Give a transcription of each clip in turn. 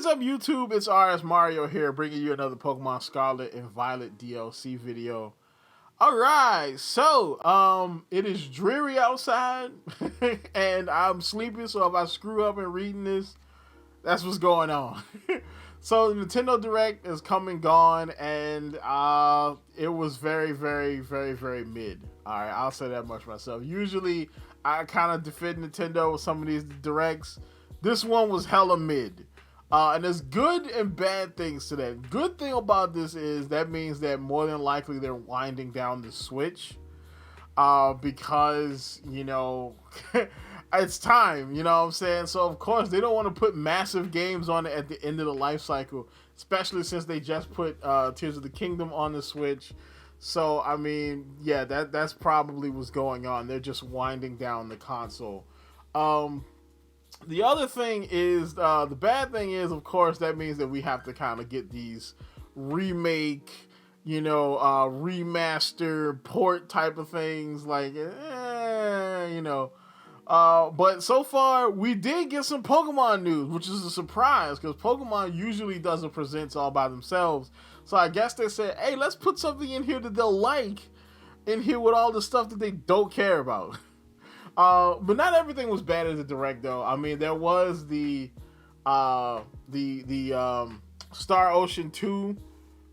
is up, YouTube? It's RSMario here, bringing you another Pokemon Scarlet and Violet DLC video. All right, so it is dreary outside, and I'm sleepy. So if I screw up in reading this, that's what's going on. So the Nintendo Direct is come and gone, and it was very, very, very, very mid. All right, I'll say that much myself. Usually, I kind of defend Nintendo with some of these directs. This one was hella mid. And there's good and bad things to that. Good thing about this is that means that more than likely they're winding down the Switch. Because, you know, it's time, you know what I'm saying? So, of course, they don't want to put massive games on it at the end of the life cycle. Especially since they just put Tears of the Kingdom on the Switch. So, I mean, yeah, that's probably what's going on. They're just winding down the console. The other thing is, the bad thing is, of course, that means that we have to kind of get these remake, remaster, port type of things, like, but so far, we did get some Pokemon news, which is a surprise, because Pokemon usually doesn't present all by themselves. So I guess they said, hey, let's put something in here that they'll like, in here with all the stuff that they don't care about. But not everything was bad as a direct, though. I mean, there was the Star Ocean 2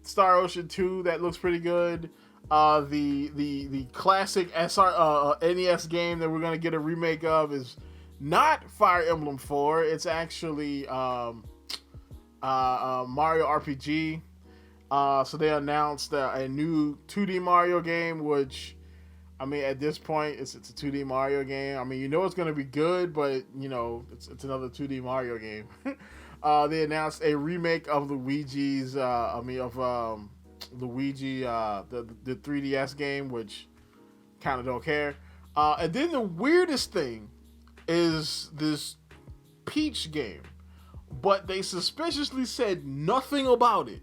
that looks pretty good. The classic NES game that we're gonna get a remake of is not Fire Emblem 4. It's actually Mario RPG. So they announced a new 2D Mario game, which, I mean, at this point, it's a 2D Mario game. I mean, you know it's going to be good, but, you know, it's another 2D Mario game. They announced a remake of Luigi's, Luigi, the 3DS game, which kind of don't care. And then the weirdest thing is this Peach game, but they suspiciously said nothing about it.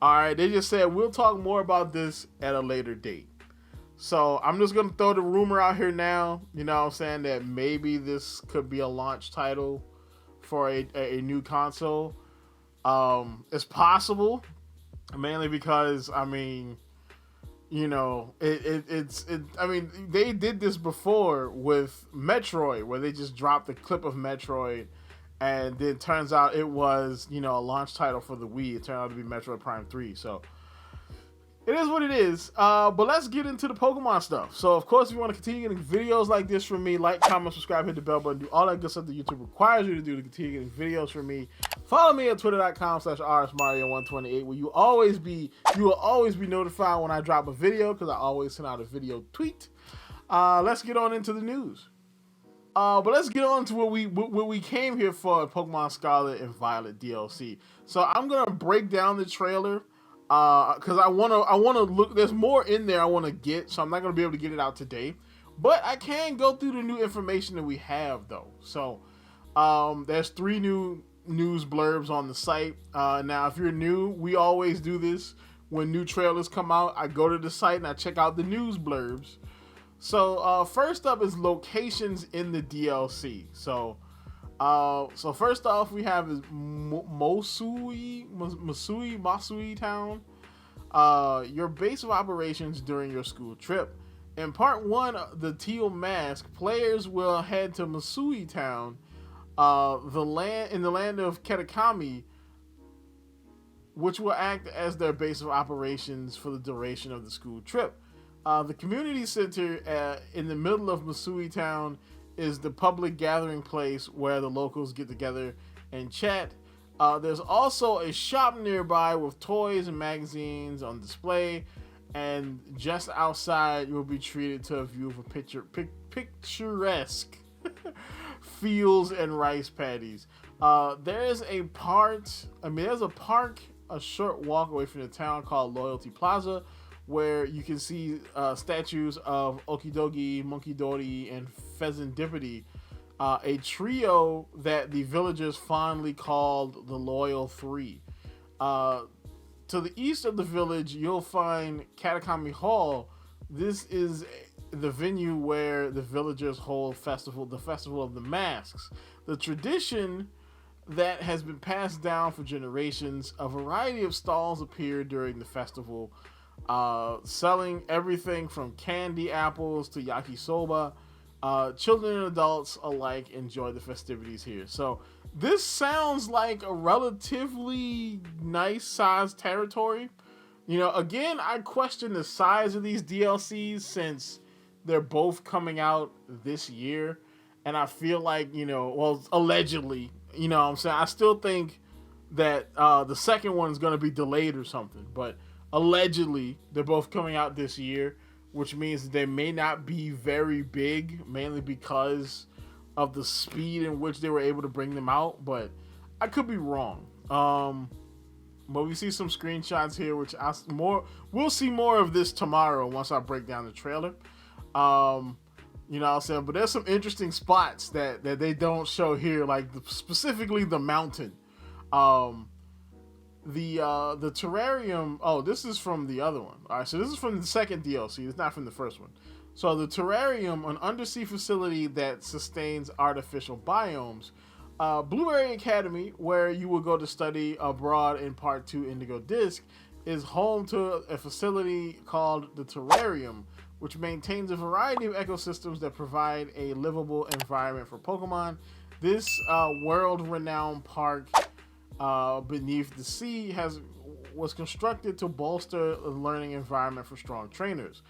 All right, they just said, we'll talk more about this at a later date. So I'm just going to throw the rumor out here now, you know what I'm saying, that maybe this could be a launch title for a new console. It's possible, mainly because, I mean, you know, I mean, they did this before with Metroid, where they just dropped a clip of Metroid, and then it turns out it was, you know, a launch title for the Wii. It turned out to be Metroid Prime 3, so it is what it is, but let's get into the Pokemon stuff. So, of course, if you want to continue getting videos like this from me, like, comment, subscribe, hit the bell button, do all that good stuff that YouTube requires you to do to continue getting videos from me. Follow me at twitter.com/rsmario128, where you will always be notified when I drop a video, because I always send out a video tweet. Let's get on into the news. But let's get on to what we came here for, Pokemon Scarlet and Violet DLC. So I'm gonna break down the trailer. Because I wanna look. There's more in there I want to get, so I'm not gonna be able to get it out today. But I can go through the new information that we have, though. So, there's 3 new news blurbs on the site. Now, if you're new, we always do this when new trailers come out. I go to the site and I check out the news blurbs. So, first up is locations in the DLC. So first off, we have is Masui Town, your base of operations during your school trip. In part 1, the Teal Mask, players will head to Masui Town, in the land of Kitakami, which will act as their base of operations for the duration of the school trip. The community center in the middle of Masui Town is the public gathering place where the locals get together and chat. There's also a shop nearby with toys and magazines on display, and just outside you'll be treated to a view of a picturesque fields and rice paddies. There's a park a short walk away from the town called Loyalty Plaza, where you can see statues of Okidogi, Monkidori, and Pheasantipity, a trio that the villagers fondly called the Loyal Three. To the east of the village, you'll find Kitakami Hall. This is the venue where the villagers hold the Festival of the Masks. The tradition that has been passed down for generations. A variety of stalls appeared during the festival, selling everything from candy apples to yakisoba. Children and adults alike enjoy the festivities here. So this sounds like a relatively nice sized territory. You know, again, I question the size of these DLCs since they're both coming out this year. And I feel like, you know, well, allegedly, you know what I'm saying? I still think that the second one is going to be delayed or something. But allegedly, they're both coming out this year, which means that they may not be very big, mainly because of the speed in which they were able to bring them out. But I could be wrong. But we see some screenshots here, which we'll see more of this tomorrow once I break down the trailer. You know what I'm saying? But there's some interesting spots that they don't show here, like specifically the mountain. The terrarium. Oh, this is from the other one. All right, so this is from the second DLC. It's not from the first one. So the terrarium, an undersea facility that sustains artificial biomes. Blueberry Academy, where you will go to study abroad in Part 2 Indigo Disc, is home to a facility called the Terrarium, which maintains a variety of ecosystems that provide a livable environment for Pokemon. This world-renowned park beneath the sea was constructed to bolster a learning environment for strong trainers.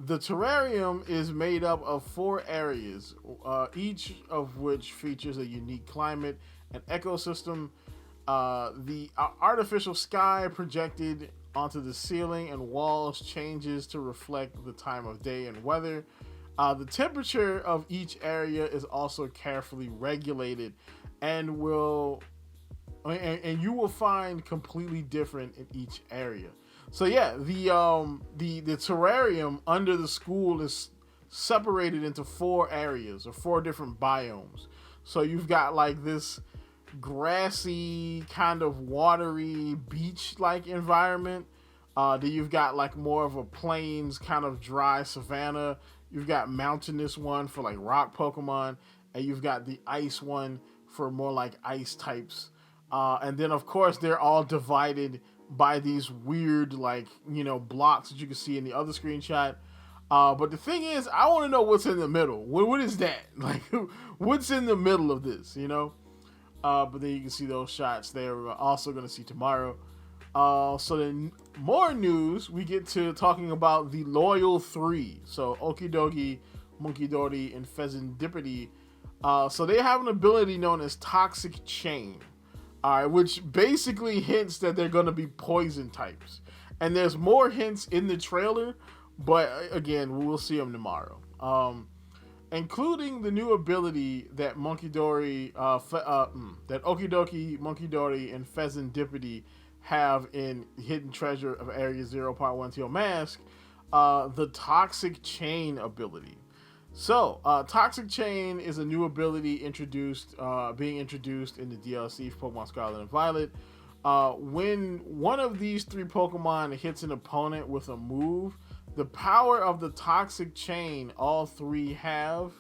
The terrarium is made up of 4 areas, each of which features a unique climate and ecosystem. The artificial sky projected onto the ceiling and walls changes to reflect the time of day and weather. The temperature of each area is also carefully regulated and you will find completely different in each area. So yeah, the terrarium under the school is separated into 4 areas or 4 different biomes. So you've got like this grassy kind of watery beach-like environment. Then you've got like more of a plains kind of dry savanna. You've got mountainous one for like rock Pokemon, and you've got the ice one for more like ice types. And then of course they're all divided by these weird, like, you know, blocks that you can see in the other screenshot. But the thing is, I want to know what's in the middle. What is that? Like, what's in the middle of this, you know? But then you can see those shots there. We're also going to see tomorrow. So then, more news, we get to talking about the Loyal 3. So, Okidogi, Munkidori, and Pheasantipity. So they have an ability known as Toxic Chain. Which basically hints that they're going to be poison types. And there's more hints in the trailer, but again, we will see them tomorrow. Including the new ability that Okidogi, Munkidori, and Pheasantipity have in Hidden Treasure of Area 0.1 Teal Mask, the Toxic Chain ability. So, Toxic Chain is a new ability being introduced in the DLC for Pokemon Scarlet and Violet. When one of these 3 Pokemon hits an opponent with a move, the power of the Toxic Chain all 3 have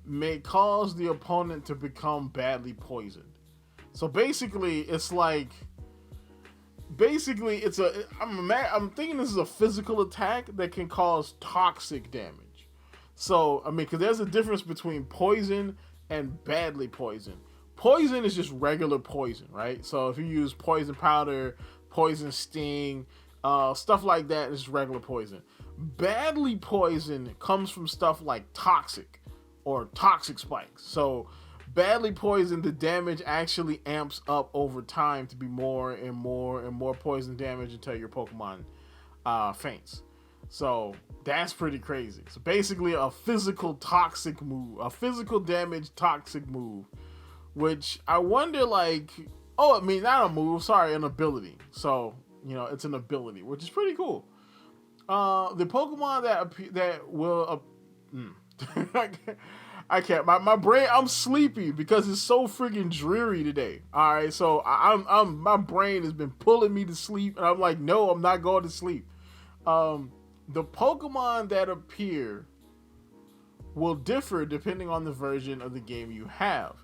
may cause the opponent to become badly poisoned. So basically, it's like... I'm thinking this is a physical attack that can cause toxic damage. So, I mean, because there's a difference between poison and badly poison. Poison is just regular poison, right? So, if you use poison powder, poison sting, stuff like that is regular poison. Badly poison comes from stuff like toxic or toxic spikes. So, badly poisoned, the damage actually amps up over time to be more and more and more poison damage until your Pokemon faints. So that's pretty crazy. So basically a physical toxic move, a physical damage toxic move, which I wonder like, not a move, sorry, an ability. So, you know, it's an ability, which is pretty cool. The Pokemon that will, I can't, my brain, I'm sleepy because it's so freaking dreary today. All right. So my brain has been pulling me to sleep and I'm like, no, I'm not going to sleep. The Pokemon that appear will differ depending on the version of the game you have.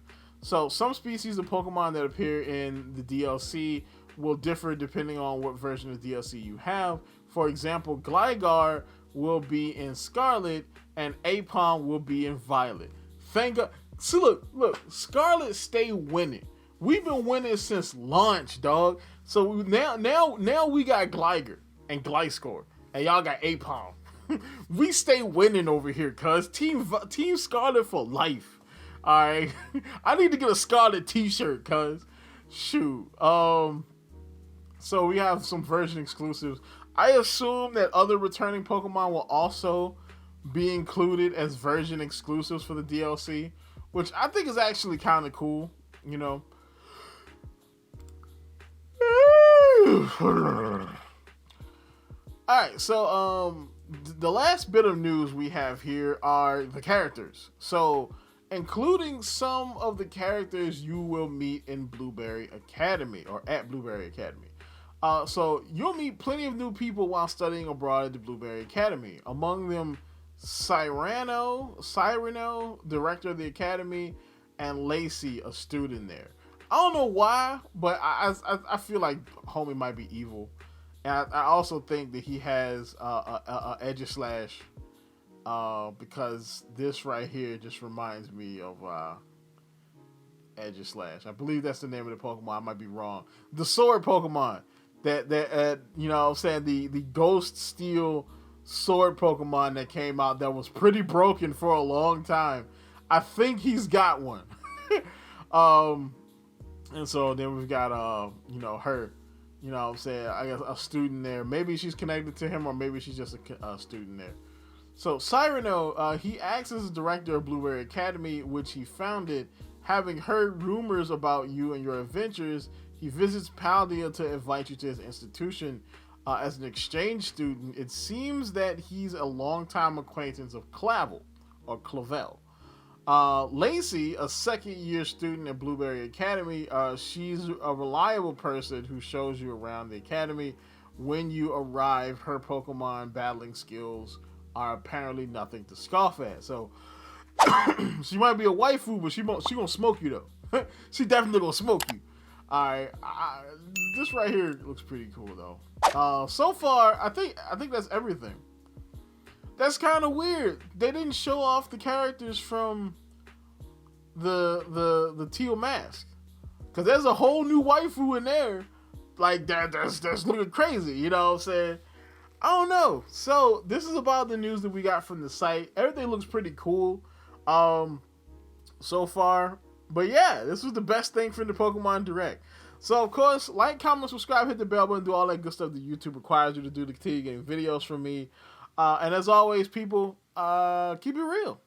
So some species of Pokemon that appear in the DLC will differ depending on what version of DLC you have. For example, Gligar will be in Scarlet and Aipom will be in Violet. Thank God. See, look, Scarlet stay winning. We've been winning since launch, dog. So now we got Gligar and Gliscor, and y'all got Aipom. We stay winning over here, cuz Team Scarlet for life. All right, I need to get a Scarlet T-shirt, cuz shoot. So we have some version exclusives. I assume that other returning Pokemon will also be included as version exclusives for the DLC, which I think is actually kind of cool, you know. Alright, so the last bit of news we have here are the characters. So, including some of the characters you will meet in Blueberry Academy, or at Blueberry Academy. So, you'll meet plenty of new people while studying abroad at the Blueberry Academy. Among them, Cyrano, director of the academy, and Lacey, a student there. I don't know why, but I feel like homie might be evil. And I also think that he has a Edgeslash, because this right here just reminds me of Edgeslash. I believe that's the name of the Pokemon. I might be wrong. The sword Pokemon that you know what I'm saying, the Ghost Steel sword Pokemon that came out that was pretty broken for a long time. I think he's got one. And so then we've got you know, her, you know what I'm saying, I guess a student there. Maybe she's connected to him, or maybe she's just a student there. So Cyrano, he acts as the director of Blueberry Academy, which he founded. Having heard rumors about you and your adventures, he visits Paldea to invite you to his institution as an exchange student. It seems that he's a longtime acquaintance of Clavel. Lacey, a second-year student at Blueberry Academy, she's a reliable person who shows you around the academy. When you arrive, her Pokemon battling skills are apparently nothing to scoff at. So she might be a waifu, but she gonna smoke you though. She definitely gonna smoke you. All right, this right here looks pretty cool though. So far, I think that's everything. That's kind of weird. They didn't show off the characters from the teal mask, because there's a whole new waifu in there. Like that's looking crazy. You know what I'm saying? I don't know. So this is about the news that we got from the site. Everything looks pretty cool so far. But yeah, this was the best thing from the Pokemon Direct. So of course, like, comment, subscribe, hit the bell button, do all that good stuff that YouTube requires you to do to continue getting videos from me. And as always, people, keep it real.